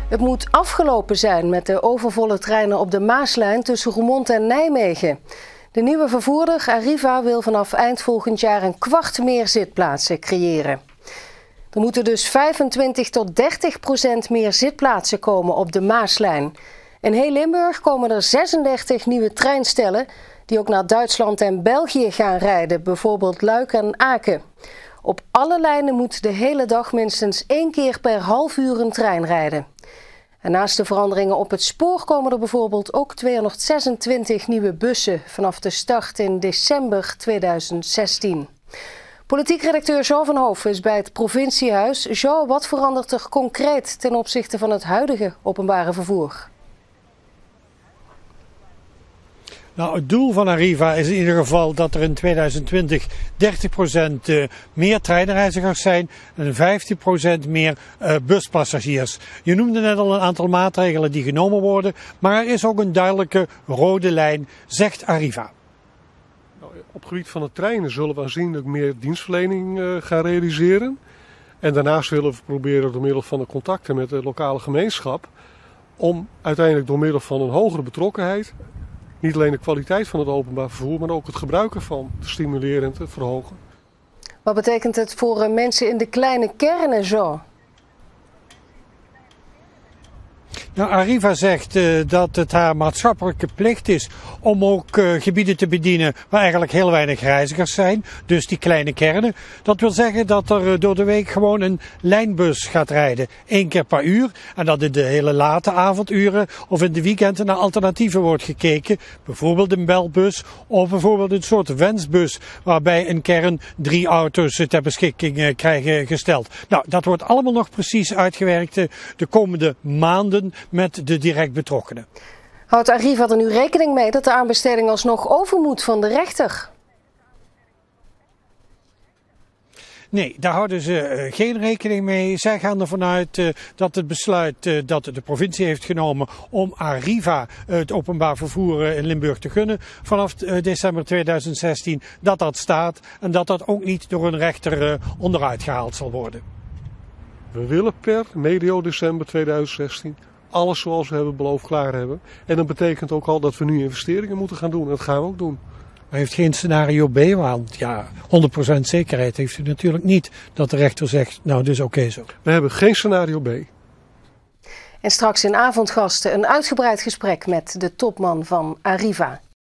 Het moet afgelopen zijn met de overvolle treinen op de Maaslijn tussen Roermond en Nijmegen. De nieuwe vervoerder Arriva wil vanaf eind volgend jaar een kwart meer zitplaatsen creëren. Er moeten dus 25 tot 30% meer zitplaatsen komen op de Maaslijn. In heel Limburg komen er 36 nieuwe treinstellen die ook naar Duitsland en België gaan rijden, bijvoorbeeld Luik en Aken. Op alle lijnen moet de hele dag minstens 1 keer per half uur een trein rijden. En naast de veranderingen op het spoor komen er bijvoorbeeld ook 226 nieuwe bussen vanaf de start in december 2016. Politiek redacteur Jean van Hoof is bij het provinciehuis. Jean, wat verandert er concreet ten opzichte van het huidige openbare vervoer? Nou, het doel van Arriva is in ieder geval dat er in 2020 30% meer treinreizigers zijn en 15% meer buspassagiers. Je noemde net al een aantal maatregelen die genomen worden, maar er is ook een duidelijke rode lijn, zegt Arriva. Op het gebied van de treinen zullen we aanzienlijk meer dienstverlening gaan realiseren. En daarnaast willen we proberen door middel van de contacten met de lokale gemeenschap om uiteindelijk door middel van een hogere betrokkenheid niet alleen de kwaliteit van het openbaar vervoer, maar ook het gebruik ervan te stimuleren en te verhogen. Wat betekent het voor mensen in de kleine kernen, Jean? Nou, Arriva zegt dat het haar maatschappelijke plicht is om ook gebieden te bedienen waar eigenlijk heel weinig reizigers zijn. Dus die kleine kernen. Dat wil zeggen dat er door de week gewoon een lijnbus gaat rijden. 1 keer per uur. En dat in de hele late avonduren of in de weekenden naar alternatieven wordt gekeken. Bijvoorbeeld een belbus of bijvoorbeeld een soort wensbus waarbij een kern 3 auto's ter beschikking krijgen gesteld. Nou, dat wordt allemaal nog precies uitgewerkt de komende maanden met de direct betrokkenen. Houdt Arriva er nu rekening mee dat de aanbesteding alsnog over moet van de rechter? Nee, daar houden ze geen rekening mee. Zij gaan ervan uit dat het besluit dat de provincie heeft genomen om Arriva het openbaar vervoer in Limburg te gunnen vanaf december 2016, dat dat staat en dat dat ook niet door een rechter onderuit gehaald zal worden. We willen per medio december 2016 alles zoals we hebben beloofd klaar hebben. En dat betekent ook al dat we nu investeringen moeten gaan doen. En dat gaan we ook doen. Maar heeft geen scenario B, want ja, 100% zekerheid heeft u natuurlijk niet dat de rechter zegt, nou dus oké zo. We hebben geen scenario B. En straks in Avondgasten een uitgebreid gesprek met de topman van Arriva.